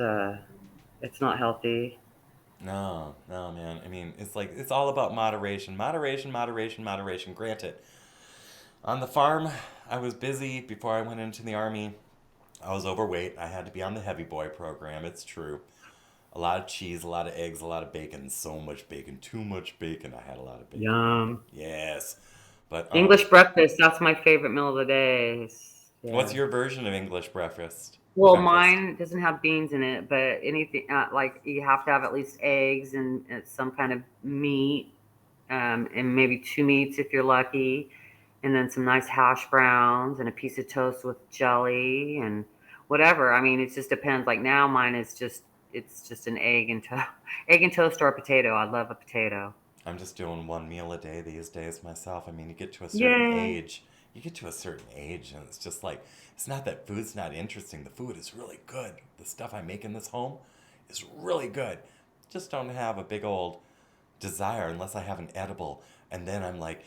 It's not healthy. No, no, man. I mean, it's like it's all about moderation, moderation, moderation, moderation. Granted, on the farm, I was busy before I went into the army. I was overweight. I had to be on the heavy boy program. It's true. A lot of cheese, a lot of eggs, a lot of bacon. So much bacon, too much bacon. I had a lot of bacon. Yum. Yes, but English breakfast. That's my favorite meal of the day. what's Yeah. your version of English breakfast? Well, Breakfast. mine doesn't have beans in it, but anything like you have to have at least eggs and some kind of meat, and maybe two meats if you're lucky, and then some nice hash browns and a piece of toast with jelly and whatever. I mean, it just depends. Like now, mine is just it's just an egg and toast or a potato. I love a potato. I'm just doing one meal a day these days myself. I mean, you get to a certain Yay. age, and it's just like, it's not that food's not interesting. The food is really good. The stuff I make in this home is really good. Just don't have a big old desire unless I have an edible. And then I'm like,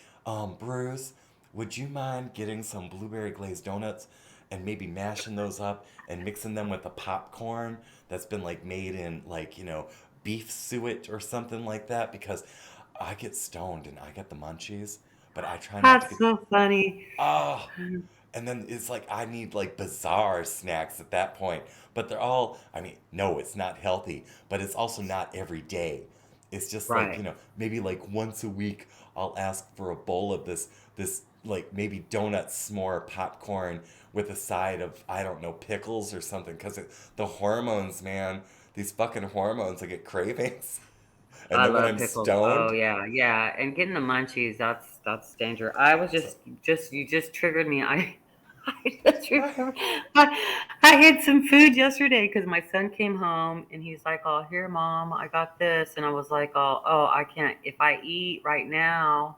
Bruce, would you mind getting some blueberry glazed donuts and maybe mashing those up and mixing them with the popcorn that's been like made in like, beef suet or something like that? Because I get stoned and I get the munchies, but I try not to That's get, so funny. oh, and then it's like I need like bizarre snacks at that point. But they're all, I mean, no, it's not healthy, but it's also not every day. It's just like, Right. maybe like once a week I'll ask for a bowl of this like maybe donut s'more popcorn with a side of, I don't know, pickles or something. Because the hormones, man, these fucking hormones, I get cravings. And I then when love I'm pickles. Oh stoned, yeah, yeah. And getting the munchies, that's danger. I was so, just you just triggered me. I just remember I had some food yesterday because my son came home and he's like, "Oh, here, mom, I got this," and I was like, "Oh, I can't. If I eat right now,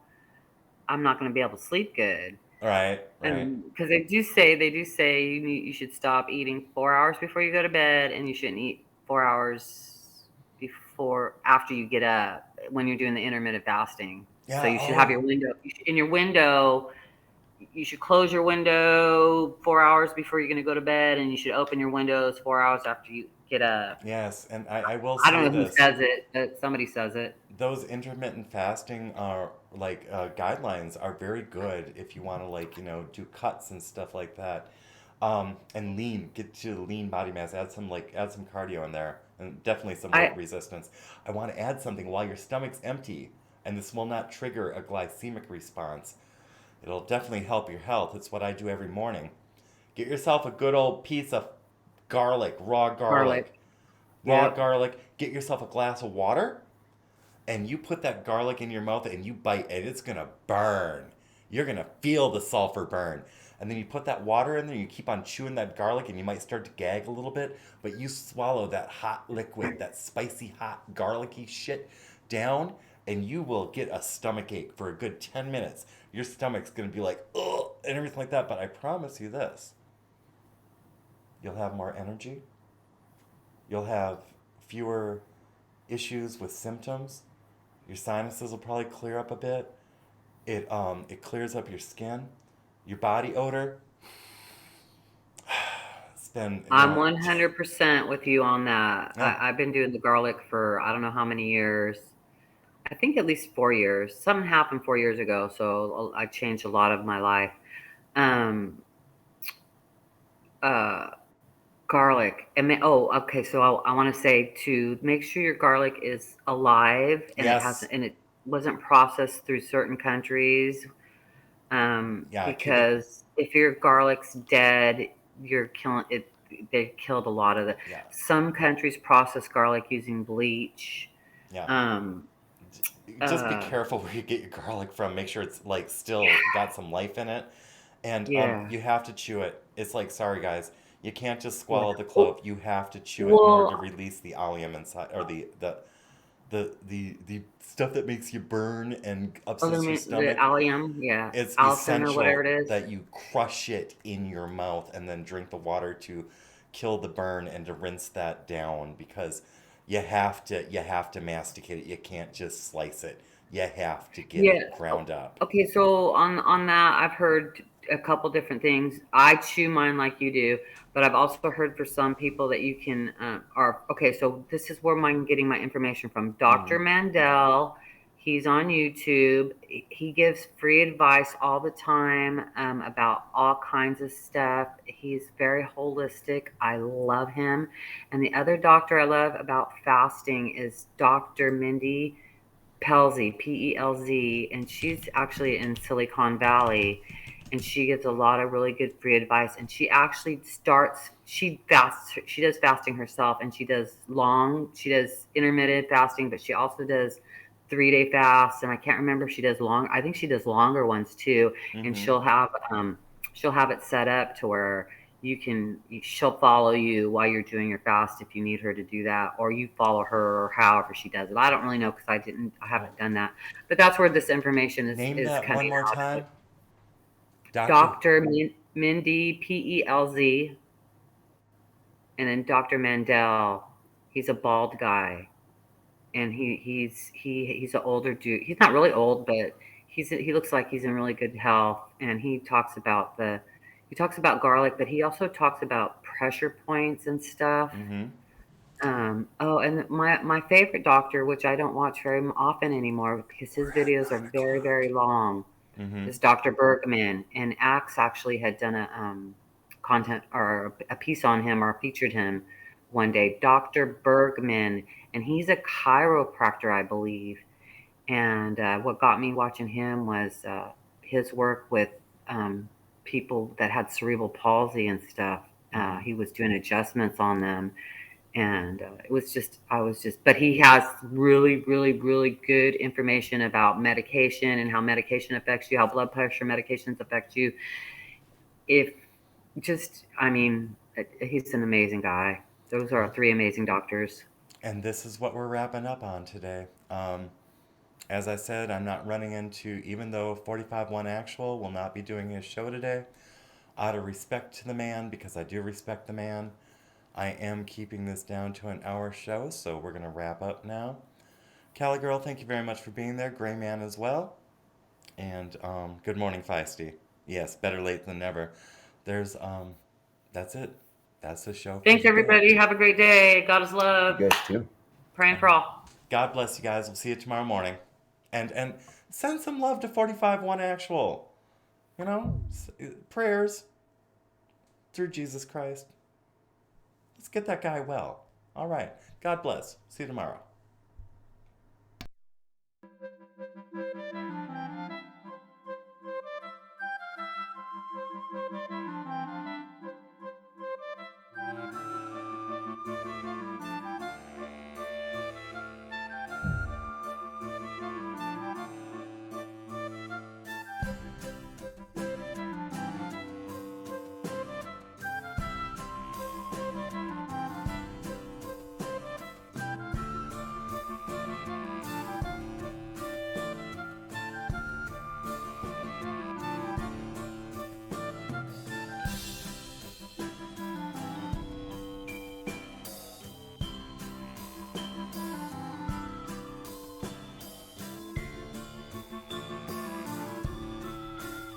I'm not going to be able to sleep good." right, right. And because they do say you should stop eating 4 hours before you go to bed, and you shouldn't eat 4 hours before after you get up when you're doing the intermittent fasting. So Yeah, you should have oh, your window in your window. You should close your window 4 hours before you're going to go to bed, and you should open your windows 4 hours after you get up. yes. And I will I don't say know who this. says it, but somebody says it. Those intermittent fasting are like guidelines are very good if you want to like do cuts and stuff like that, and get to lean body mass, add some cardio in there, and definitely some weight I resistance. I want to add something while your stomach's empty, and this will not trigger a glycemic response. It'll definitely help your health. It's what I do every morning. Get yourself a good old piece of garlic, raw garlic. garlic. Raw Yep. garlic. Get yourself a glass of water and you put that garlic in your mouth and you bite and it's gonna burn. You're gonna feel the sulfur burn. And then you put that water in there, you keep on chewing that garlic and you might start to gag a little bit, but you swallow that hot liquid, that spicy, hot, garlicky shit down, and you will get a stomach ache for a good 10 minutes. Your stomach's gonna be like, ugh, and everything like that. But I promise you this, you'll have more energy, you'll have fewer issues with symptoms. Your sinuses will probably clear up a bit. It clears up your skin, your body odor. It's been I'm 100% with you on that. yeah. I've been doing the garlic for I don't know how many years. I think at least 4 years. Something happened 4 years ago, so I changed a lot of my life. Um, uh, garlic. Okay. So I want to say to make sure your garlic is alive and Yes. it wasn't processed through certain countries. Yeah. Keep it. Because if your garlic's dead, you're killing it. They killed a lot of it. Yeah. Some countries process garlic using bleach. Yeah. Um, Just be uh, careful where you get your garlic from. Make sure it's like still got some life in it, and yeah, you have to chew it. It's like, sorry guys, you can't just yeah. swallow the Well, clove. You have to chew it in order to well, release the allium inside, or the stuff that makes you burn and upsets your the stomach. allium, yeah, It's allicin or whatever essential it is. that you crush it in your mouth and then drink the water to kill the burn and to rinse that down because you have to masticate it. You can't just slice it. You have to get Yeah. it ground up. Okay, so on that, I've heard a couple different things. I chew mine like you do, but I've also heard for some people that you can are okay. So this is where I'm getting my information from. Hmm. Dr. Mandel, he's on YouTube. He gives free advice all the time about all kinds of stuff. He's very holistic. I love him. And the other doctor I love about fasting is Dr. Mindy Pelzy, Pelz, and she's actually in Silicon Valley, and she gives a lot of really good free advice. And she actually she does fasting herself, and she does intermittent fasting, but she also does 3 day fasts. And I can't remember if she does I think she does longer ones too. And Hmm. she'll have it set up to where she'll follow you while you're doing your fast if you need her to do that, or you follow her, or however she does it. I don't really know because I haven't done that, but that's where this information Name is that one coming more out. time. Doctor. Dr. Mindy, Pelz, and then Dr. Mandel. He's a bald guy, and he's an older dude. He's not really old, but he looks like he's in really good health. And he talks about garlic, but he also talks about pressure points and stuff. Mm-hmm. Oh, and my favorite doctor, which I don't watch very often anymore because his videos are very, very long, Mm-hmm. is Dr. Bergman. And Axe actually had done a content or a piece on him or featured him one day. Dr. Bergman, and he's a chiropractor, I believe. And what got me watching him was his work with people that had cerebral palsy and stuff. He was doing adjustments on them, and but he has really, really, really good information about medication and how medication affects you, how blood pressure medications affect you. He's an amazing guy. Those are three amazing doctors. And this is what we're wrapping up on today. As I said, I'm not running into, even though 45-1 Actual will not be doing his show today, out of respect to the man, because I do respect the man, I am keeping this down to an hour show, so we're going to wrap up now. Cali Girl, thank you very much for being there. Gray Man as well. And good morning, Feisty. Yes, better late than never. That's it. That's the show. Thanks, everybody. Have a great day. God is love. You guys too. Praying for all. God bless you guys. We'll see you tomorrow morning. And send some love to 45-1 Actual. You know, prayers through Jesus Christ. Let's get that guy well. All right. God bless. See you tomorrow.